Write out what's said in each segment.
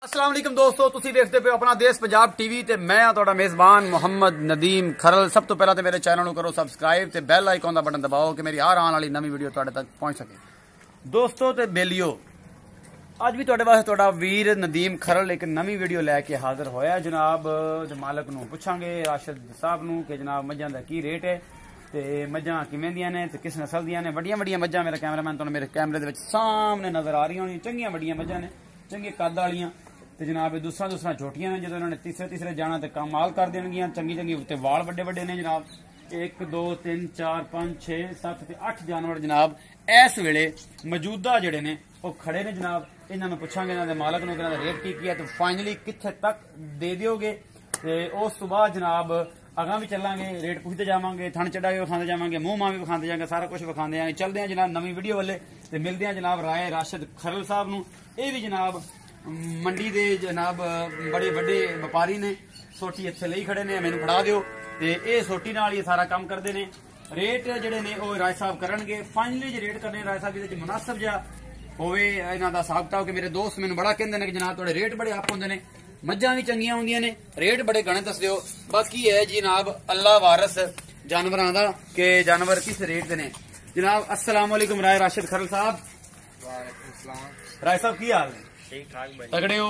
अस्सलाम वालेकुम दोस्तों, तुसी देखते पे अपना देश पंजाब टीवी ते मैं तुहाडा मेजबान मोहम्मद नदीम खरल। सब तो पहला तो मेरे चैनल को करो सबसक्राइब ते बैल आइकॉन का बटन दबाओ कि मेरी हर आने वाली नवी वीडियो तुहाडे तक पहुंच सके। दोस्तों ते बेलियो, अज भी तुहाडे वास्ते तुहाडा वीर नदीम खरल एक नवी वीडियो लैके हाजिर होया। जनाब मालक नूं पुछांगे राशिद साहब नूं कि जनाब मझां दा की रेट है ते मझां किवें दियां ने ते किस नस्ल दियां ने। वड्डियां वड्डियां मझां मेरा कैमरामैन तुहानूं मेरे कैमरे दे विच सामने नजर आ रही होनी। चंगियां वड्डियां मझां ने, चंगे कद वालियां ते जनाब दूसरा छोटियां ने। जो इन्होंने तीसरे जाना तो कमाल कर देणगियां। चंगी उत्ते वाल वड्डे वड्डे ने जनाब। 1 2 3 4 5 6 7 ते 8 जानवर जनाब इस वेले मौजूदा जिहड़े ने वो खड़े ने जनाब। इन्होंने पुछांगे इन्हां दे मालक नूं कि इन्हां दा रेट की है तो फाइनली कित्थे तक दे दिओगे। ते उस तो बाद जनाब अगां भी चलांगे, रेट पुछते जावांगे, थण चढ़ा भी विखांदे जावांगे, मूंह मां भी विखांदे जावांगे, सारा कुछ विखांदे जावांगे। चलदे हैं जनाब नवीं वीडियो वाले ते मिलदे हैं जनाब राय राशिद खरल साहब नूं। ये भी जनाब मंडी दे जनाब बड़े बड़े व्यापारी ने। सोटी इत्थे लई खड़े ने, मैनूं फड़ा दिओ ते ये सोटी नाल ही सारा काम करदे ने। रेट जिहड़े ने वो राय साहब करनगे। फाइनली जो रेट करने राय साहब इहदे मुनासिब जिहा होवे इन्हां दा हिसाब किताब। कि मेरे दोस्त मैनूं बड़ा कहंदे ने कि जनाब तुहाडे रेट बड़े अप हुंदे ने, मझां भी चंगियां हुंदियां ने, रेट बड़े घणे दसदे हो। बाकी है जनाब अल्लाह वारस जानवरां दा कि जानवर किस रेट दे ने। जनाब अस्सलाम वालेकुम राय राशिद खरल साहब। वालेकुम सलाम। राय साहब की हाल है? ठीक ठाक भाई, तगड़े हो?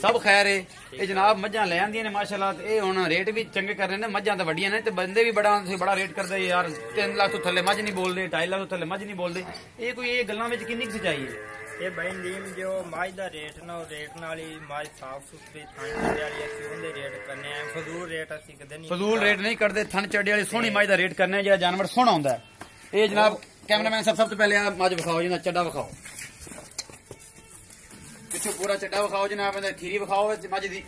सब खैर है? ये जनाब मझां ले आंदियां ने माशाल्लाह ते हुण रेट भी चंगे करने ने। मझां तो वड्डियां ने ते बंदे भी बड़ा रेट करदे यार। 3 लाख तो थल्ले मझ नहीं बोलदे, 2.5 लाख तो थल्ले मझ नहीं बोलदे। ये कोई ये गल्लां विच किन्नी कुछ सच्चाई है? ये भाई नीम जो मझ दा रेट ना वो रेट नाल ही मझ साफ सुथरी थण चढ़े वाली असीं उहदे रेट करने आ। फजूल रेट असीं कदे नहीं, फजूल रेट नहीं करते। थन चढ़े वाली सोहनी मझ दा रेट करने जेड़ा जानवर सोहना हुंदा है। ये जनाब कैमरामैन साहब सब तो पहले आप मझ विखाओ, जिन्दा चड्डा विखाओ, पिछों पूरा चड्डा विखाओ जनाब। खीरी विखाओ मझ दी।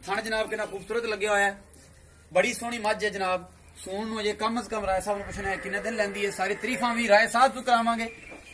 थन जनाब कितना खूबसूरत लगे हुआ है, बड़ी सोहनी मझ है जनाब। सून नूं अजे कम से कम राय साहब नूं पुछना है किन्ने दिन लैंदी है। सारी तरीफां भी राय साहब तो करावांगे।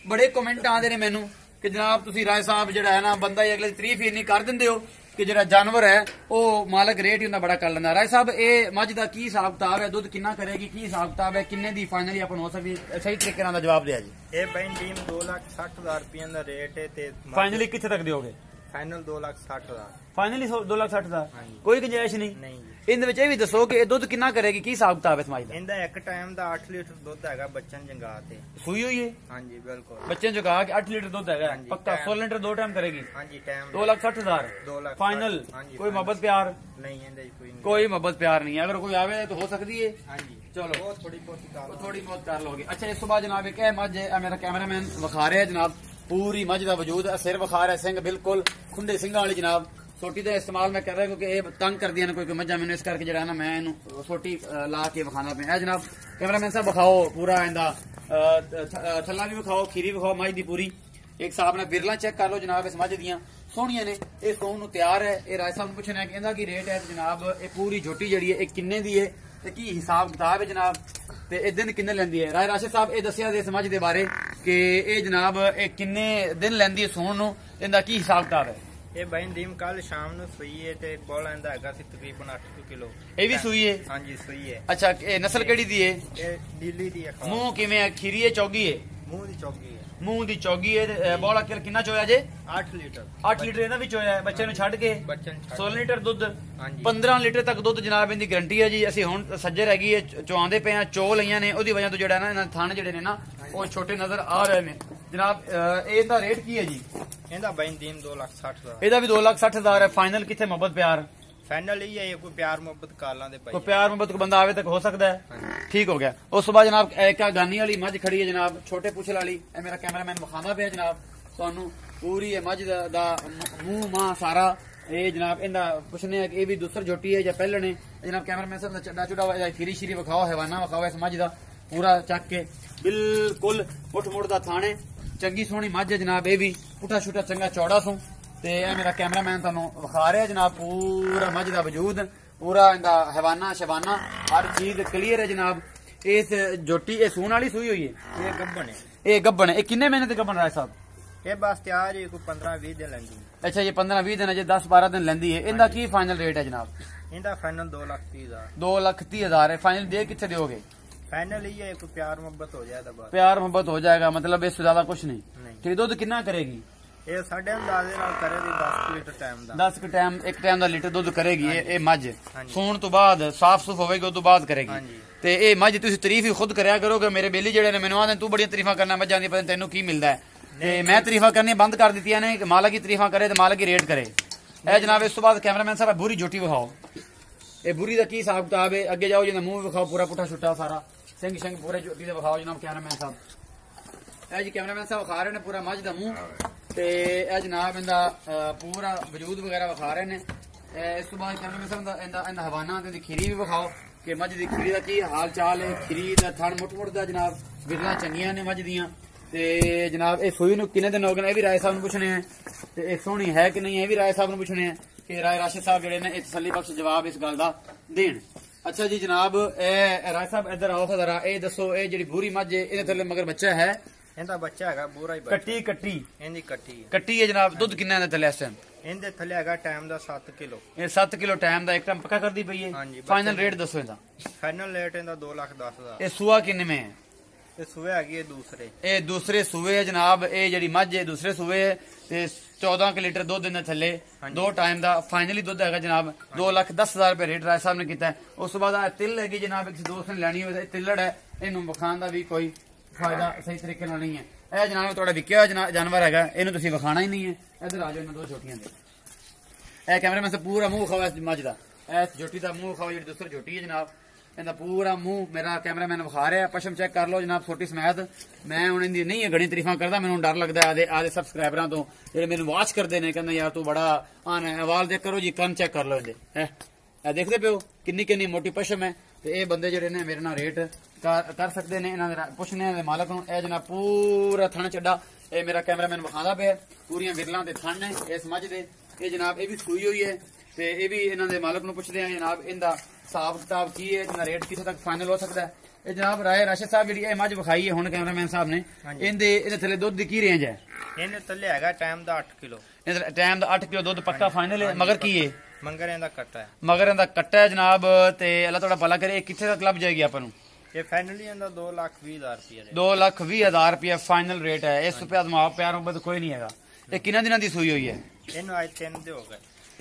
बड़े कमेंट आंदे ने मैनूं कि जनाब तुसीं राय साहब जिहड़ा है ना बंदा अगले दी तरीफ ही इन्नी कर दिंदे हो कि जिहड़ा जानवर है वो मालक रेट ही उन्दा बड़ा कर लैंदा। राय साहब ये मझ दा की हिसाब किताब है? दुध किन्ना करेगी, की हिसाब किताब है? किन्ने दी फाइनली अपन हो सकदी? सही तरीके नाल जवाब दिया जी। ये भाई नीम 2,60,000 रुपये दा रेट है ते फाइनली कित्थे तक दिओगे? फाइनल 2,60,000। फाइनली 2,60,000। कोई गुंजाइश नहीं? नहीं जी। इहदे विच ये भी दसो कि दुध किन्ना करेगी, की हिसाब किताब है समाज दा? इंदा एक टाइम दा 8 लीटर दुध हैगा बच्चन जंगा ते। सूई हुई है? हाँ जी बिल्कुल। बच्चे जो कहा कि 8 लीटर दुध है हाँ जी, पक्का। 16 लीटर 2 टाइम करेगी। हाँ जी टाइम 2,60,000 2,60,000 फाइनल। हाँ जी, कोई मोहब्बत प्यार नहीं इंदा कोई नहीं। कोई मोहब्बत प्यार नहीं है। अगर कोई आवे तो हो सकती है। हाँ जी चलो वो थोड़ी बहुत कर लोगे। अच्छा इस तो बाद जनाब एक है मझ है, मेरा कैमरामैन विखा रहा है जनाब पूरी मझ का वजूद। सिर विखा रहा है, सिंह बिल्कुल खुंडे सिंह वाली जनाब। सोटी का इस्तेमाल मैं कर रहा क्योंकि ये तंग कर दिया कोई मझा मैंने, इस करके जरा ना मैं इन्हू सोटी ला के विखाना पे। जनाब कैमरामैन साहब विखाओ पूरा इंदा थल्ला भी विखाओ, खीरी विखाओ मझ दी पूरी। एक साहब ने बिरला चेक कर लो जनाब इस मझ दियां सोहनियां ने। ये सोन नूं तैयार है। ये राय साहब नूं पुछना है कि इहदा की रेट है जनाब। ये पूरी झोटी जिहड़ी है किन्ने दी है ते की हिसाब किताब है जनाब ते ये दिन किन्ने लैंदी है? राय राशिद साहब ये दस्सिया दे समझ दे बारे कि ये जनाब ये किन्ने दिन लैंदी है सोन नूं, इहदा की हिसाब किताब है? ये भाई नीम कल शाम नूं सूई है ते बोला इंदा हैगा सी तकरीबन 8 किलो। ये भी सूई है? हाँ जी सूई है। अच्छा ये नस्ल केड़ी दी है? ये नीली दी है। मुंह किवें है? खीरी है चौगी है? मुंह दी चौकी है। मुंह दी चौगी है। बोला किन्ना चोया जे? 8 लीटर। 8 लीटर ਇਹਦਾ ਵੀ ਚੋਇਆ ਹੈ ਬੱਚੇ ਨੂੰ ਛੱਡ ਕੇ। बच्चन 16 ਲੀਟਰ ਦੁੱਧ, ਹਾਂਜੀ। 15 ਲੀਟਰ ਤੱਕ ਦੁੱਧ ਜਨਾਬ ਇਹਦੀ ਗਾਰੰਟੀ ਹੈ ਜੀ। ਅਸੀਂ ਹੁਣ ਸੱਜਰ ਹੈਗੀ ਹੈ ਚੋਆਂਦੇ ਪਏ ਆ, ਚੋ ਲਈਆਂ ਨੇ ਉਹਦੀ ਵਜ੍ਹਾ ਤੋਂ ਜਿਹੜਾ ਨਾ ਇਹਨਾਂ ਥਣ ਜਿਹੜੇ ਨੇ ਨਾ ਉਹ ਛੋਟੇ ਨਜ਼ਰ ਆ ਰਹੇ ਨੇ ਜਨਾਬ। ਇਹਦਾ ਰੇਟ ਕੀ ਹੈ ਜੀ? ਇਹਦਾ ਬਾਈ ਦੀਨ 2,60,000। ਇਹਦਾ ਵੀ 2,60,000 ਹੈ। ਫਾਈਨਲ ਕਿੱਥੇ ਮੁਹੱਬਤ ਪਿਆਰ? फाइनल ही है ये कोई प्यार मोहब्बत काला दे भाई। ਕੋਈ ਪਿਆਰ ਮੁਹੱਬਤ ਕੋ ਬੰਦਾ ਆਵੇ ਤੱਕ ਹੋ ਸਕਦਾ ਹੈ। ठीक हो गया। उस तो बाद जनाब एक गानी वाली मझ खड़ी है जनाब, छोटे पुछल वाली। मेरा कैमरामैन विखांदा पे जनाब तुहानू पूरी मझ दा मुंह मां सारा। ये जनाब इंदा पुछने है कि ये भी दूसर झोटी है या पहले ने जनाब। कैमरामैन साहब चड्डा चुड़ा खीरी शीरी विखाओ, हैवाना विखाओ इस मझ दा पूरा चक के बिल्कुल मुठ मुठ दा थाने। चंगी सोहनी मझ है जनाब। ये भी पुठा छुटा चंगा चौड़ा सो ते मेरा कैमरामैन तुहानू विखा रहा है जनाब पूरा मझ दा वजूद, पूरा इंदा हैवाना शवाना हर चीज क्लीयर है जनाब। इस जोटी ये सून वाली सूई हुई है? ये गब्बन है। ये गब्बन है। ये किन्ने महीने तक गब्बन रहा है साहब? ये बस तैयार है कोई 15-20 दिन लेंदी। अच्छा ये 15-20 दिन है, जो 10-12 दिन लेंदी है। इनका की फाइनल रेट है जनाब? इनका फाइनल 2,30,000। 2,30,000 है। फाइनल दे कितने दोगे? फाइनल ही है कोई प्यार मोहब्बत हो जाए तो बस। प्यार मोहब्बत हो जाएगा मतलब इससे ज्यादा कुछ नहीं। नहीं। ठीक, दुध कितना करेगी? ਇਹ ਸਾਡੇ ਅੰਦਾਜ਼ੇ ਨਾਲ ਕਰੇ ਦੀ 10 ਲੀਟਰ ਟਾਈਮ ਦਾ 10 ਟਾਈਮ ਇੱਕ ਟਾਈਮ ਦਾ ਲੀਟਰ ਦੁੱਧ ਕਰੇਗੀ ਇਹ ਮੱਝ ਸੂਣ ਤੋਂ ਬਾਅਦ ਸਾਫ਼ ਸੁਫ ਹੋਵੇਗੀ ਉਸ ਤੋਂ ਬਾਅਦ ਕਰੇਗੀ ਤੇ ਇਹ ਮੱਝ ਤੁਸੀਂ ਤਾਰੀਫ ਹੀ ਖੁਦ ਕਰਿਆ ਕਰੋਗੇ ਮੇਰੇ ਬੇਲੀ ਜਿਹੜੇ ਨੇ ਮੈਨੂੰ ਆਂਦੇ ਤੂੰ ਬੜੀਆਂ ਤਾਰੀਫਾਂ ਕਰਨਾ ਮੱਝਾਂ ਦੀ ਪਤਾ ਤੈਨੂੰ ਕੀ ਮਿਲਦਾ ਹੈ ਤੇ ਮੈਂ ਤਾਰੀਫਾਂ ਕਰਨੀ ਬੰਦ ਕਰ ਦਿੱਤੀਆਂ ਨੇ ਕਿ ਮਾਲਕ ਹੀ ਤਾਰੀਫਾਂ ਕਰੇ ਤੇ ਮਾਲਕ ਹੀ ਰੇਟ ਕਰੇ ਇਹ ਜਨਾਬ ਇਸ ਤੋਂ ਬਾਅਦ ਕੈਮਰਾਮੈਨ ਸਾਹਿਬ ਬੁਰੀ ਝੋਟੀ ਵਿਖਾਓ ਇਹ ਬੁਰੀ ਦਾ ਕੀ ਹਿਸਾਬ ਕਿਤਾਬ ਹੈ ਅੱਗੇ ਜਾਓ ਜਿਹਦਾ ਮੂੰਹ ਵਿਖਾਓ ਪੂਰਾ ਪੁੱਠਾ ਛੁੱਟਾ ਸਾਰਾ ਸਿੰਘ ਸਿੰਘ ਪੂਰੇ ਝੋਟੀ ਦੇ ਵਿਖਾਓ ਜਨਾਬ ਕੈਮਰਾਮੈਨ ਸਾਹਿਬ ਇਹ ਜੀ ਕੈਮਰਾਮੈਨ ਸਾਹਿਬ ਵਿਖਾ ਰਹੇ ਨੇ ਪੂਰਾ ਮੱਝ ਦਾ ਮੂੰਹ ਤੇ ਇਹ ਜਨਾਬ ਇਹਦਾ ਪੂਰਾ ਵਜੂਦ ਵਗੈਰਾ ਵਿਖਾ ਰਹੇ ਨੇ ਇਸ ਤੋਂ ਬਾਅਦ ਕੈਮਰਾਮੈਨ ਸਾਹਿਬ ਦਾ ਇਹਦਾ ਹਵਾਨਾ ਤੇ ਖੀਰੀ ਵੀ ਵਿਖਾਓ ਕਿ ਮੱਝ ਦੀ ਖੀਰੀ ਦਾ ਕੀ ਹਾਲ ਚਾਲ ਹੈ ਖੀਰੀ ਦਾ ਥਣ ਮੁੱਠ ਦਾ ਜਨਾਬ ਵਿਰਲਾ ਚੰਗੀਆਂ ਨੇ ਮੱਝ ਦੀਆਂ ਤੇ ਜਨਾਬ ਇਹ ਸੂਈ ਨੂੰ ਕਿੰਨੇ ਦਿਨ ਹੋ ਗਏ ਇਹ ਵੀ ਰਾਏ ਸਾਹਿਬ ਨੂੰ ਪੁੱਛਣੇ ਆ ਤੇ ਇਹ ਸੋਹਣੀ ਹੈ ਕਿ ਨਹੀਂ ਇਹ ਵੀ ਰਾਏ ਸਾਹਿਬ ਨੂੰ ਪੁੱਛਣੇ ਆ ਕਿ ਰਾਏ ਰਾਸ਼ਦ ਸਾਹਿਬ ਜਿਹੜੇ ਨੇ ਇਹ ਤਸੱਲੀ ਬਖਸ਼ ਜਵਾਬ ਇਸ ਗੱਲ ਦਾ ਦੇਣ ਅੱਛਾ ਜੀ ਜਨਾਬ ਇਹ ਰਾਏ ਸਾਹਿਬ ਇੱਧਰ ਆਓ ਜ਼ਰਾ ਇਹ ਦੱਸੋ ਇਹ ਜਿਹੜੀ ਬੂਰੀ ਮੱਝ ਇਹਦੇ ਥੱਲੇ ਮਗਰ ਬੱਚਾ ਹੈ ਇਹਦਾ ਬੱਚਾ ਹੈਗਾ ਬੂਰਾ ਹੀ ਕੱਟੀ ਇਹਦੀ ਕੱਟੀ ਹੈ ਜਨਾਬ ਦੁੱਧ ਕਿੰਨਾ ਇਹਦੇ ਥੱਲੇ ਇਸ ਟਾਈਮ ਇਹਦੇ ਥੱਲੇ ਹੈਗਾ ਟਾਈਮ ਦਾ 7 ਕਿਲੋ ਇਹ 7 ਕਿਲੋ ਟਾਈਮ ਦਾ ਇੱਕ ਟਾਈਮ ਪੱਕਾ ਕਰਦੀ ਪਈ ਹੈ ਫਾਈਨਲ ਰੇਟ ਦੱਸੋ ਇਹਦਾ ਫਾਈਨਲ ਰੇਟ ਇਹਦਾ 2,10,000 ਇਹ ਸੂਆ ਕਿੰਨੇ में है ਇਹ ਸੂਏ ਹੈਗੀ ਇਹ ਦੂਸਰੇ ਸੂਏ ਹੈ ਜਨਾਬ ਇਹ ਜਿਹੜੀ ਮੱਝ ਹੈ ਦੂਸਰੇ ਸੂਏ ਹੈ ਤੇ 14 ਲੀਟਰ ਦੁੱਧ ਦੇ ਥੱਲੇ ਦੋ ਟਾਈਮ ਦਾ ਫਾਈਨਲੀ ਦੁੱਧ ਹੈਗਾ ਜਨਾਬ 2,10,000 ਰੁਪਏ ਰੇਟ ਰਾਜ ਸਾਹਿਬ ਨੇ ਕੀਤਾ ਉਸ ਤੋਂ ਬਾਅਦ ਤਿਲ ਹੈਗੀ ਜਨਾਬ ਇੱਕ ਦੋਸਤ ਨੇ ਲੈਣੀ ਹੋਵੇ ਤਿੱਲੜ ਹੈ ਇਹਨੂੰ ਵਿਖਾਉਣ ਦਾ ਵੀ ਕੋਈ ਫਾਇਦਾ ਸਹੀ ਤਰੀਕੇ ਨਾਲ ਨਹੀਂ ਹੈ ਇਹ ਜਨਾਬ ਤੁਹਾਡਾ ਵਿਕਿਆ ਹੋਇਆ ਜਾਨਵਰ ਹੈਗਾ ਇਹਨੂੰ ਤੁਸੀਂ ਵਿਖਾਣਾ ਹੀ ਨਹੀਂ ਹੈ ਇੱਧਰ ਆ ਜਾਓ ਇਹਨਾਂ ਦੋ ਛੋਟੀਆਂ ਦੇ ਇਹ ਕੈਮਰਾਮੈਨ ਸੇ ਪੂਰਾ ਮੂੰਹ ਖਾਓ ਇਸ ਮੱਝ ਦਾ ਇਸ ਝੋਟੀ ਦਾ ਮੂੰਹ ਖਾਓ ਜਿਹੜੀ ਦੂਸਰੀ ਝੋਟੀ ਹੈ ਜਨਾਬ ਇਹਦਾ ਪੂਰਾ ਮੂੰਹ ਮੇਰਾ ਕੈਮਰਾਮੈਨ ਵਿਖਾ ਰਿਹਾ ਪਸ਼ਮ ਚੈੱਕ ਕਰ ਲਓ ਜਨਾਬ ਛੋਟੀ ਸਮੈਤ ਮੈਂ ਹੁਣ ਇਹਦੀ ਨਹੀਂ ਘਣੀ ਤਾਰੀਫਾਂ ਕਰਦਾ ਮੈਨੂੰ ਡਰ ਲੱਗਦਾ ਆਦੇ ਸਬਸਕ੍ਰਾਈਬਰਾਂ ਤੋਂ ਜਿਹੜੇ ਮੈਨੂੰ ਵਾਚ ਕਰਦੇ ਨੇ ਕਹਿੰਦੇ ਯਾਰ ਤੂੰ ਬੜਾ ਆਨ ਆਵਾਜ਼ ਦੇ ਕਰੋ ਜੀ ਕੰਨ ਚੈੱਕ ਕਰ ਲਓ ਇਹਦੇ ਇਹ ਦੇਖਦੇ ਪਿਓ ਕਿੰਨੀ ਮੋਟੀ ਪਸ਼ਮ ਹੈ ਤੇ ਇਹ ਬੰਦੇ ਜਿਹੜੇ ਨੇ ਮੇਰੇ ਨਾਲ ਰੇਟ ਕਰ ਸਕਦੇ ਨੇ ਇਹਨਾਂ ਦੇ ਪੁੱਛਣੇ ਦੇ ਮਾਲਕ ਨੂੰ ਇਹ ਜਨਾਬ ਪੂਰਾ ਥਣ ਚੱਡਾ ਇਹ ਮੇਰਾ ਕੈਮਰਾਮੈਨ ਵਿਖਾਉਂਦਾ ਪਿਆ ਪੂਰੀਆਂ ਵਿਰਲਾਂ ਤੇ ਥਣ ਨੇ ਇਸ ਮੱਝ ਦੇ ਇਹ ਜਨਾਬ ਇਹ ਵੀ ਸੂਈ ਹੋਈ ਹੈ ਤੇ ਇਹ ਵੀ ਇਹਨਾਂ ਦੇ ਮਾਲਕ ਨੂੰ ਪੁੱਛਦੇ ਆ ਜਨਾਬ ਇਹਦਾ ਹਿਸਾਬ ਕਿਤਾਬ ਕੀ ਹੈ ਇਹਦਾ ਰੇਟ ਕਿੱਥੇ ਤੱਕ ਫਾਈਨਲ ਹੋ ਸਕਦਾ ਹੈ ਇਹ ਜਨਾਬ ਰਾਏ ਰਾਸ਼ਦ ਸਾਹਿਬ ਜਿਹੜੀ ਇਹ ਮੱਝ ਵਿਖਾਈ ਹੈ ਹੁਣ ਕੈਮਰਾਮੈਨ ਸਾਹਿਬ ਨੇ ਇਹਦੇ ਥੱਲੇ ਦੁੱਧ ਦੀ ਕੀ ਰੇਂਜ ਹੈ ਇਹਦੇ ਥੱਲੇ ਹੈਗਾ ਟਾਈਮ ਦਾ 8 ਕਿਲੋ ਟਾਈਮ ਦਾ 8 ਕਿਲੋ ਦੁੱਧ ਪੱਕਾ ਫਾਈਨਲ ਹੈ ਮਗਰ ਕੀ ਹੈ ਮਗਰ ਇਹਦਾ ਕੱਟਾ ਹੈ ਜਨਾਬ ਤੇ ਅੱਲਾ ਤੁਹਾਡਾ ਭਲਾ ਕਰੇ ਇਹ ਕਿੱਥੇ ਤੱਕ ਲੱਭ ਜਾਏਗੀ ਆਪਾਂ ਨੂੰ ਇਹ ਫਾਈਨਲੀ ਇਹਦਾ 2,20,000 ਰੁਪਏ 2,20,000 ਰੁਪਏ ਫਾਈਨਲ ਰੇਟ ਹੈ ਇਸ ਰੁਪਏ ਦਾ ਪਿਆਰ ਮੁਹੱਬਤ ਕੋਈ ਨਹੀਂ ਹੈਗਾ ਇਹ ਕਿੰਨਾ ਦਿਨਾਂ ਦੀ ਸੂਈ ਹੋਈ ਹੈ ਇਹਨੂੰ ਅੱਜ 3 ਦਿਨ ਹੋ ਗਏ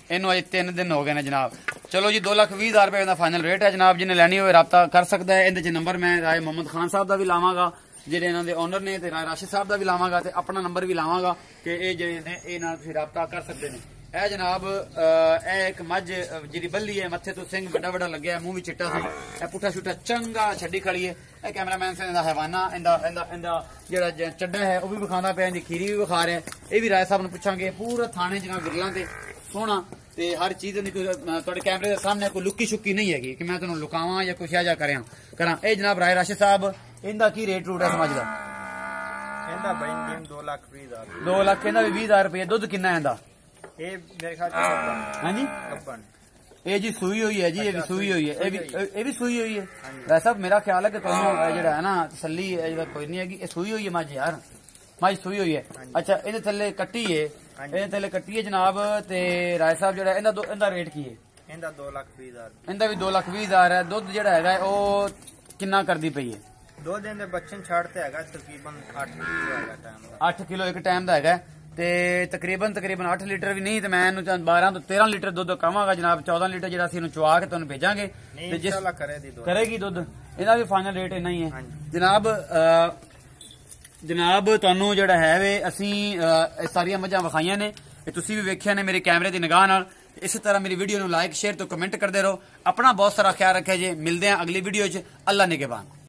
ਇਹਨੂੰ ਅਜੇ 3 ਦਿਨ ਹੋ ਗਏ ਨੇ ਜਨਾਬ ਚਲੋ ਜੀ 2,20,000 ਰੁਪਏ ਦਾ ਫਾਈਨਲ ਰੇਟ ਹੈ ਜਨਾਬ ਜਿਹਨੇ ਲੈਣੀ ਹੋਵੇ ਰਾਬਤਾ ਕਰ ਸਕਦਾ ਹੈ ਇਹਦੇ 'ਚ ਨੰਬਰ ਮੈਂ ਰਾਏ ਮੁਹੰਮਦ ਖਾਨ ਸਾਹਿਬ ਦਾ ਵੀ ਲਾਵਾਂਗਾ ਜਿਹੜੇ ਇਹਨਾਂ ਦੇ ਓਨਰ ਨੇ ਤੇ ਰਾਏ ਰਾਸ਼ਦ ਸਾਹਿਬ ਦਾ ਵੀ ਲਾਵਾਂਗਾ ਤੇ ਆਪਣਾ ਨੰਬਰ ਵੀ ਲਾਵਾਂਗਾ ਕਿ ਇਹ ਜਿਹੜੇ ਨੇ ਇਹ ਨਾਲ ਤੁਸੀਂ ਰਾਬਤਾ ਕਰ ਸਕਦੇ ਨੇ ਇਹ ਜਨਾਬ ਇਹ ਇੱਕ ਮੱਝ ਜਿਹੜੀ ਬੱਲੀ ਹੈ ਮੱਥੇ ਤੋਂ ਸਿੰਘ ਵੱਡਾ ਲੱਗਿਆ ਮੂੰਹ ਵੀ ਚਿੱਟਾ ਸੀ ਇਹ ਪੁੱਠਾ ਛੁੱਟਾ ਚੰਗਾ ਛੱਡੀ ਖੜੀ ਹੈ ਇਹ ਕੈਮਰਾਮੈਨ ਸੇ ਦਾ ਹਵਾਨਾ ਇਹਦਾ ਜਿਹੜਾ ਚੱਡਾ ਹੈ ਉਹ ਵੀ ਵਿਖਾਉਂਦਾ ਪਿਆ ਇਹਦੀ ਖੀਰੀ ਵੀ ਵਿਖਾ ਰਿਹਾ ਇਹ ਵੀ ਰਾਏ ਸਾਹਿਬ ਨੂੰ ਪੁੱਛਾਂਗੇ ਪੂਰਾ ਥਾਣੇ ਜਨਾਬ ਵਿਰਲਾਂ ਤੇ ਸੋਹਣਾ ਤੇ ਹਰ ਚੀਜ਼ ਦੀ ਤੁਹਾਡੇ ਕੈਮਰੇ ਦੇ ਸਾਹਮਣੇ ਕੋਈ ਲੁੱਕੀ ਸ਼ੁੱਕੀ ਨਹੀਂ ਹੈਗੀ ਕਿ ਮੈਂ ਤੁਹਾਨੂੰ ਲੁਕਾਵਾਂ ਜਾਂ ਕੁਛ ਜਾਂ ਕਰਾਂ ਇਹ ਜਨਾਬ ਰਾਏ ਰਾਸ਼ਦ ਸਾਹਿਬ ਇਹਦਾ ਕੀ ਰੇਟ ਰੂਟ ਹੈ ਸਮਝ ਦਾ ਇਹਦਾ ਬਈ 2,20,000 2 ਲੱਖ ਇਹਦਾ ਵੀ 20,000 ਰੁਪਏ ਦੁੱਧ ਕਿੰਨਾ ਇਹਦਾ ਇਹ ਮੇਰੇ ਖਿਆਲ ਹਾਂਜੀ ਇਹ ਜੀ ਸੂਈ ਹੋਈ ਹੈ ਜੀ ਇਹ ਵੀ ਸੂਈ ਹੋਈ ਹੈ ਇਹ ਵੀ ਸੂਈ ਹੋਈ ਹੈ ਰਾਏ ਸਾਹਿਬ ਮੇਰਾ ਖਿਆਲ ਹੈ ਕਿ ਤੁਹਾਨੂੰ ਜਿਹੜਾ ਹੈ ਨਾ ਤਸੱਲੀ ਜਿਹੜਾ ਕੋਈ ਨਹੀਂ ਹੈਗੀ ਇਹ ਸੂਈ ਹੋਈ ਹੈ ਮੱਝ ਯਾਰ ਮੱਝ ਸੂਈ ਹੋਈ ਹੈ ਅੱਛਾ ਇਹਦੇ ਥੱਲੇ ਕੱਟੀ ਹੈ ਜਨਾਬ ਤੇ ਰਾਏ ਸਾਹਿਬ ਜਿਹੜਾ ਇਹਦਾ ਰੇਟ ਕੀ ਹੈ ਇਹਦਾ 2,20,000 ਇਹਦਾ ਵੀ 2,20,000 ਹੈ ਦੁੱਧ ਜਿਹੜਾ ਹੈਗਾ ਉਹ ਕਿੰਨਾ ਕਰਦੀ ਪਈ ਹੈ 2 ਦਿਨ ਦੇ ਬੱਚਨ ਛੱਡ ਤੇ ਹੈਗਾ ਤਕਰੀਬਨ 8 ਕਿਲੋ ਹੈਗਾ ਟਾਈਮ ਦਾ 8 ਕਿਲੋ ਇੱਕ ਟਾਈਮ ਦਾ ਹੈਗਾ ਤੇ ਤਕਰੀਬਨ 8 ਲੀਟਰ ਵੀ ਨਹੀਂ ਤੇ ਮੈਂ ਇਹਨੂੰ 12 ਤੋਂ 13 ਲੀਟਰ ਦੁੱਧ ਕਹਾਂਗਾ ਜਨਾਬ 14 ਲੀਟਰ ਜਿਹੜਾ ਅਸੀਂ ਇਹਨੂੰ ਚੁਆ ਕੇ ਤੁਹਾਨੂੰ ਭੇਜਾਂਗੇ ਤੇ ਜਿਸ ਕਰੇਗੀ ਦੁੱਧ ਇਹਦਾ ਵੀ ਫਾਈਨਲ ਰੇਟ ਇੰਨਾ ਹੀ ਹੈ ਜਨਾਬ ਤੁਹਾਨੂੰ ਜਿਹੜਾ ਹੈ ਵੇ ਅਸੀਂ ਇਹ ਸਾਰੀਆਂ ਮੱਝਾਂ ਵਿਖਾਈਆਂ ਨੇ ਇਹ ਤੁਸੀਂ ਵੀ ਵੇਖਿਆ ਨੇ ਮੇਰੇ ਕੈਮਰੇ ਦੀ ਨਿਗਾਹ ਨਾਲ ਇਸੇ ਤਰ੍ਹਾਂ ਮੇਰੀ ਵੀਡੀਓ ਨੂੰ ਲਾਈਕ ਸ਼ੇਅਰ ਤੇ ਕਮੈਂਟ ਕਰਦੇ ਰਹੋ ਆਪਣਾ ਬਹੁਤ ਸਾਰਾ ਖਿਆਲ ਰੱਖਿਆ ਜੀ ਮਿਲਦੇ ਹਾਂ ਅਗਲੀ ਵੀਡੀਓ 'ਚ ਅੱਲਾ ਨਿਗਹਿਬਾਨ